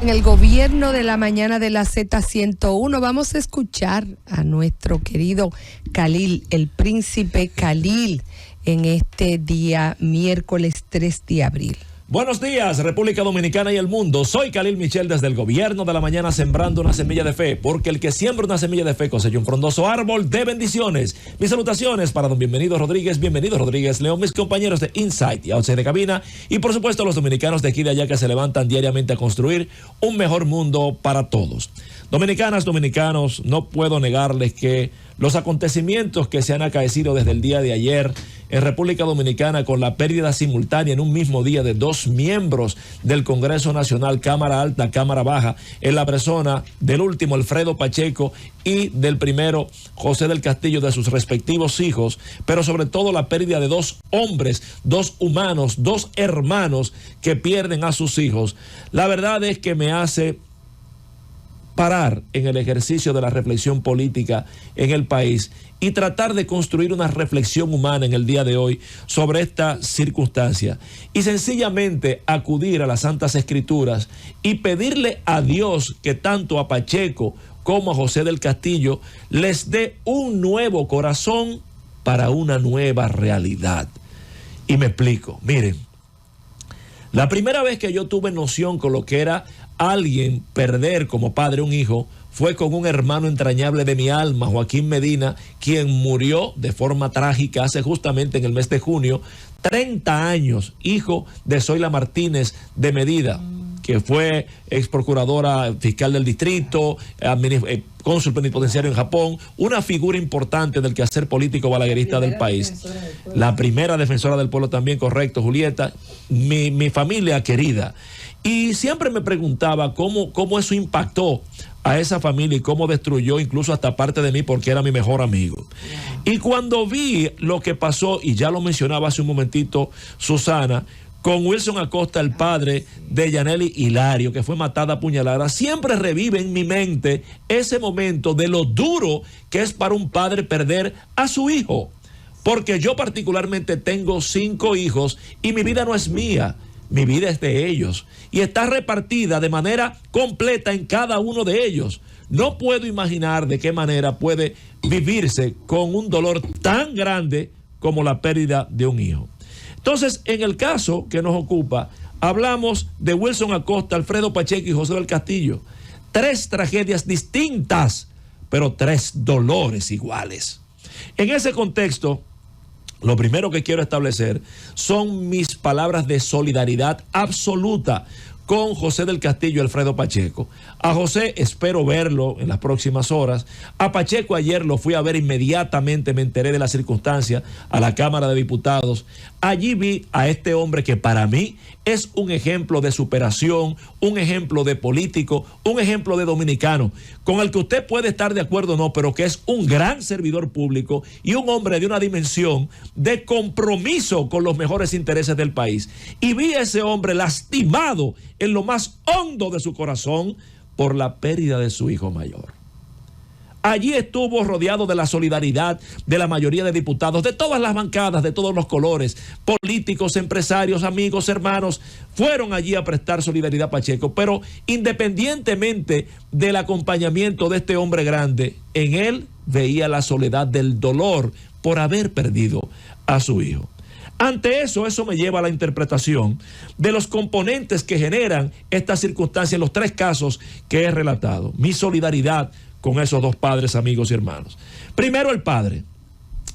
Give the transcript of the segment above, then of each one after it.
En el gobierno de la mañana de la Z101 vamos a escuchar a nuestro querido Khalil, el príncipe Khalil, en este día miércoles 3 de abril. Buenos días, República Dominicana y el mundo. Soy Khalil Michel desde el gobierno de la mañana sembrando una semilla de fe, porque el que siembra una semilla de fe cosecha un frondoso árbol de bendiciones. Mis salutaciones para don Bienvenido Rodríguez, León, mis compañeros de Insight y Outside de Cabina, y por supuesto los dominicanos de aquí y de allá que se levantan diariamente a construir un mejor mundo para todos. Dominicanas, dominicanos, no puedo negarles que los acontecimientos que se han acaecido desde el día de ayer en República Dominicana con la pérdida simultánea en un mismo día de 2 miembros del Congreso Nacional, Cámara Alta, Cámara Baja, en la persona del último Alfredo Pacheco y del primero José del Castillo, de sus respectivos hijos, pero sobre todo la pérdida de 2 hombres, 2 humanos, 2 hermanos que pierden a sus hijos. La verdad es que me hace parar en el ejercicio de la reflexión política en el país y tratar de construir una reflexión humana en el día de hoy sobre esta circunstancia y sencillamente acudir a las Santas Escrituras y pedirle a Dios que tanto a Pacheco como a José del Castillo les dé un nuevo corazón para una nueva realidad. Y me explico, miren, la primera vez que yo tuve noción con lo que era alguien perder como padre un hijo fue con un hermano entrañable de mi alma, Joaquín Medina, quien murió de forma trágica hace justamente en el mes de junio, 30 años, hijo de Zoila Martínez de Medina, que fue ex procuradora fiscal del distrito, cónsul plenipotenciario en Japón, una figura importante del quehacer político balaguerista del país. La primera defensora del pueblo también, correcto, Julieta, mi familia querida. Y siempre me preguntaba cómo eso impactó a esa familia y cómo destruyó incluso hasta parte de mí porque era mi mejor amigo. Y cuando vi lo que pasó, y ya lo mencionaba hace un momentito Susana, con Wilson Acosta, el padre de Yaneli Hilario, que fue matada a puñaladas, siempre revive en mi mente ese momento de lo duro que es para un padre perder a su hijo. Porque yo particularmente tengo 5 hijos y mi vida no es mía. Mi vida es de ellos y está repartida de manera completa en cada uno de ellos. No puedo imaginar de qué manera puede vivirse con un dolor tan grande como la pérdida de un hijo. Entonces, en el caso que nos ocupa, hablamos de Wilson Acosta, Alfredo Pacheco y José del Castillo. 3 tragedias distintas, pero 3 dolores iguales. En ese contexto, lo primero que quiero establecer son mis palabras de solidaridad absoluta con José del Castillo y Alfredo Pacheco. A José espero verlo en las próximas horas. A Pacheco ayer lo fui a ver inmediatamente, me enteré de la circunstancia, a la Cámara de Diputados. Allí vi a este hombre que para mí es un ejemplo de superación, un ejemplo de político, un ejemplo de dominicano, con el que usted puede estar de acuerdo o no, pero que es un gran servidor público y un hombre de una dimensión de compromiso con los mejores intereses del país. Y vi a ese hombre lastimado en lo más hondo de su corazón por la pérdida de su hijo mayor. Allí estuvo rodeado de la solidaridad de la mayoría de diputados, de todas las bancadas, de todos los colores, políticos, empresarios, amigos, hermanos, fueron allí a prestar solidaridad a Pacheco, pero independientemente del acompañamiento de este hombre grande, en él veía la soledad del dolor por haber perdido a su hijo. Ante eso me lleva a la interpretación de los componentes que generan esta circunstancia en los 3 casos que he relatado. Mi solidaridad con esos 2 padres, amigos y hermanos. Primero, el padre.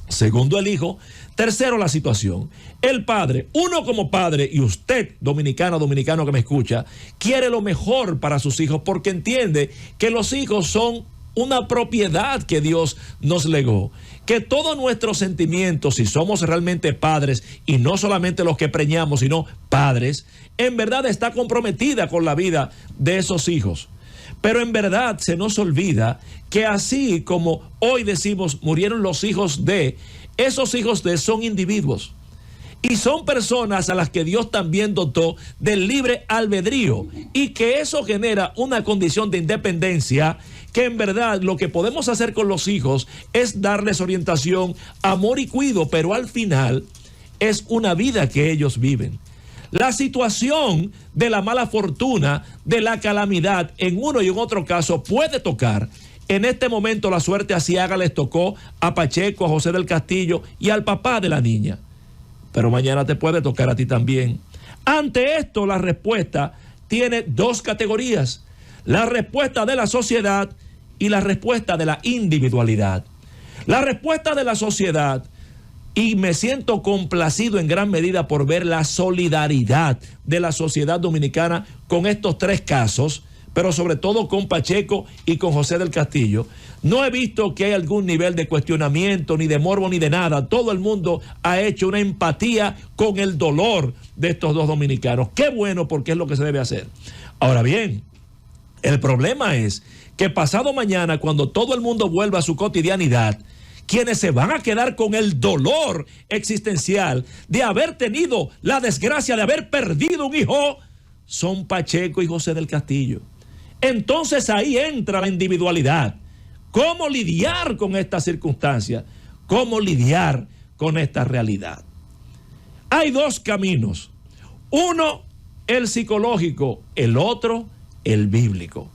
Segundo, el hijo. Tercero, la situación. El padre, uno como padre, y usted, dominicano que me escucha, quiere lo mejor para sus hijos porque entiende que los hijos son una propiedad que Dios nos legó. Que todos nuestros sentimientos, si somos realmente padres, y no solamente los que preñamos, sino padres, en verdad está comprometida con la vida de esos hijos. Pero en verdad se nos olvida que así como hoy decimos murieron los hijos de, esos hijos de son individuos. Y son personas a las que Dios también dotó del libre albedrío y que eso genera una condición de independencia que en verdad lo que podemos hacer con los hijos es darles orientación, amor y cuidado, pero al final es una vida que ellos viven. La situación de la mala fortuna, de la calamidad, en uno y en otro caso puede tocar. En este momento la suerte aciaga les tocó a Pacheco, a José del Castillo y al papá de la niña. Pero mañana te puede tocar a ti también. Ante esto, la respuesta tiene dos categorías: la respuesta de la sociedad y la respuesta de la individualidad. La respuesta de la sociedad, y me siento complacido en gran medida por ver la solidaridad de la sociedad dominicana con estos tres casos, pero sobre todo con Pacheco y con José del Castillo. No he visto que hay algún nivel de cuestionamiento, ni de morbo, ni de nada. Todo el mundo ha hecho una empatía con el dolor de estos dos dominicanos. Qué bueno, porque es lo que se debe hacer. Ahora bien, el problema es que pasado mañana, cuando todo el mundo vuelva a su cotidianidad, quienes se van a quedar con el dolor existencial de haber tenido la desgracia de haber perdido un hijo son Pacheco y José del Castillo. Entonces ahí entra la individualidad. ¿Cómo lidiar con esta circunstancia? ¿Cómo lidiar con esta realidad? Hay dos caminos. Uno, el psicológico, el otro, el bíblico.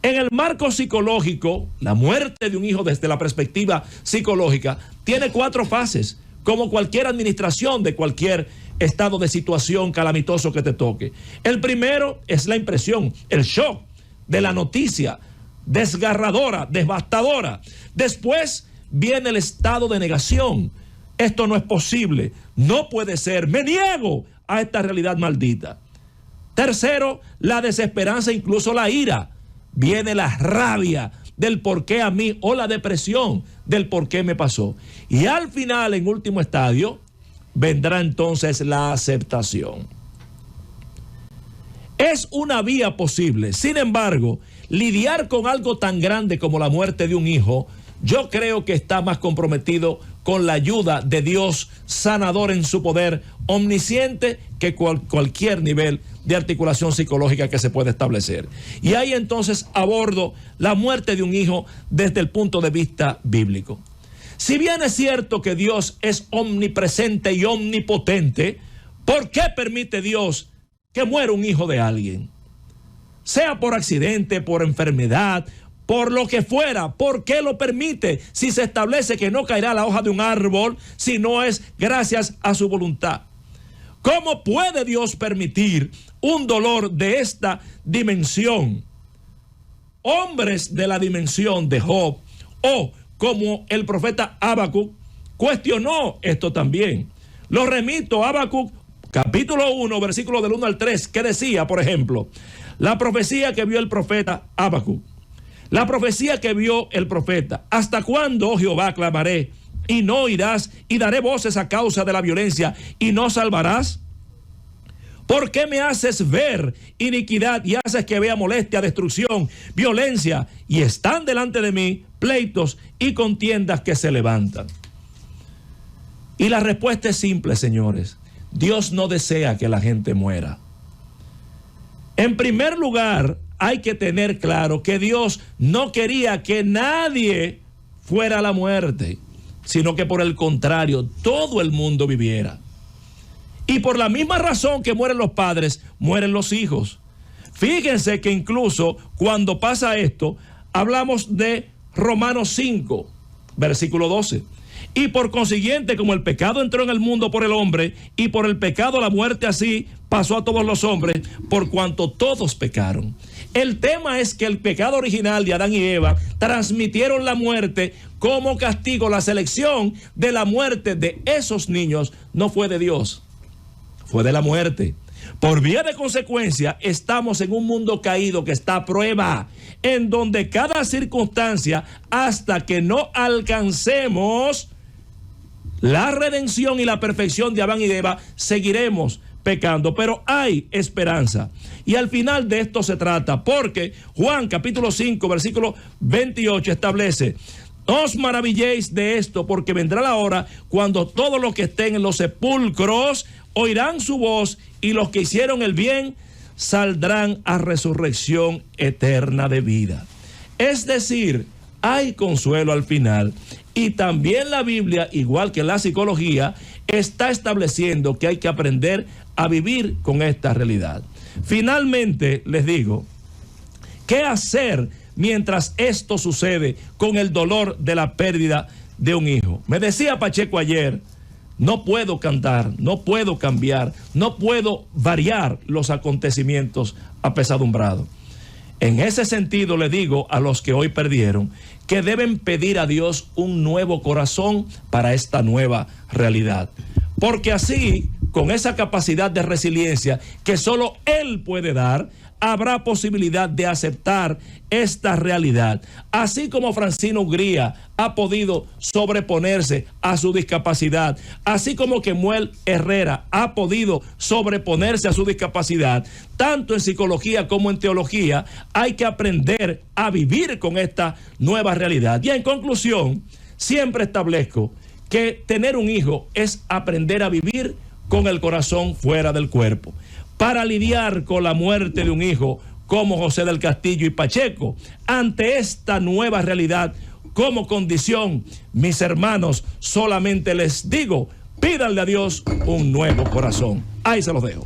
En el marco psicológico, la muerte de un hijo desde la perspectiva psicológica tiene 4 fases, como cualquier administración de cualquier estado de situación calamitoso que te toque. El primero es la impresión, el shock de la noticia, desgarradora, devastadora. Después viene el estado de negación. Esto no es posible, no puede ser, me niego a esta realidad maldita. Tercero, la desesperanza, incluso la ira. Viene la rabia del por qué a mí, o la depresión del por qué me pasó. Y al final, en último estadio, vendrá entonces la aceptación. Es una vía posible. Sin embargo, lidiar con algo tan grande como la muerte de un hijo, yo creo que está más comprometido con la ayuda de Dios sanador en su poder omnisciente que cualquier nivel de articulación psicológica que se puede establecer. Y ahí entonces abordo la muerte de un hijo desde el punto de vista bíblico. Si bien es cierto que Dios es omnipresente y omnipotente, ¿por qué permite Dios que muera un hijo de alguien? Sea por accidente, por enfermedad, por lo que fuera, ¿por qué lo permite? Si se establece que no caerá la hoja de un árbol, si no es gracias a su voluntad. ¿Cómo puede Dios permitir un dolor de esta dimensión? Hombres de la dimensión de Job, o como el profeta Habacuc, cuestionó esto también. Lo remito a Habacuc, capítulo 1, versículo del 1 al 3, que decía, por ejemplo, la profecía que vio el profeta Habacuc. La profecía que vio el profeta: ¿hasta cuándo, oh Jehová, clamaré y no oirás, y daré voces a causa de la violencia y no salvarás? ¿Por qué me haces ver iniquidad y haces que vea molestia, destrucción, violencia? Y están delante de mí pleitos y contiendas que se levantan. Y la respuesta es simple, señores. Dios no desea que la gente muera. En primer lugar, hay que tener claro que Dios no quería que nadie fuera a la muerte, sino que por el contrario, todo el mundo viviera. Y por la misma razón que mueren los padres, mueren los hijos. Fíjense que incluso cuando pasa esto, hablamos de Romanos 5, versículo 12. Y por consiguiente, como el pecado entró en el mundo por el hombre, y por el pecado la muerte así pasó a todos los hombres, por cuanto todos pecaron. El tema es que el pecado original de Adán y Eva transmitieron la muerte como castigo. La selección de la muerte de esos niños no fue de Dios, fue de la muerte. Por vía de consecuencia, estamos en un mundo caído que está a prueba, en donde cada circunstancia, hasta que no alcancemos la redención y la perfección de Adán y de Eva, seguiremos pecando, pero hay esperanza. Y al final de esto se trata, porque Juan capítulo 5 versículo 28 establece: no os maravilléis de esto, porque vendrá la hora cuando todos los que estén en los sepulcros oirán su voz, y los que hicieron el bien saldrán a resurrección eterna de vida. Es decir, hay consuelo al final. Y también la Biblia, igual que la psicología, está estableciendo que hay que aprender a vivir con esta realidad. Finalmente, les digo, ¿qué hacer mientras esto sucede con el dolor de la pérdida de un hijo? Me decía Pacheco ayer, no puedo cantar, no puedo cambiar, no puedo variar los acontecimientos apesadumbrados. En ese sentido le digo a los que hoy perdieron que deben pedir a Dios un nuevo corazón para esta nueva realidad. Porque así, con esa capacidad de resiliencia que solo Él puede dar, habrá posibilidad de aceptar esta realidad. Así como Francino Hungría ha podido sobreponerse a su discapacidad, así como Kemuel Herrera ha podido sobreponerse a su discapacidad, tanto en psicología como en teología, hay que aprender a vivir con esta nueva realidad. Y en conclusión, siempre establezco que tener un hijo es aprender a vivir con el corazón fuera del cuerpo. Para lidiar con la muerte de un hijo como José del Castillo y Pacheco, ante esta nueva realidad como condición, mis hermanos, solamente les digo, pídanle a Dios un nuevo corazón. Ahí se los dejo.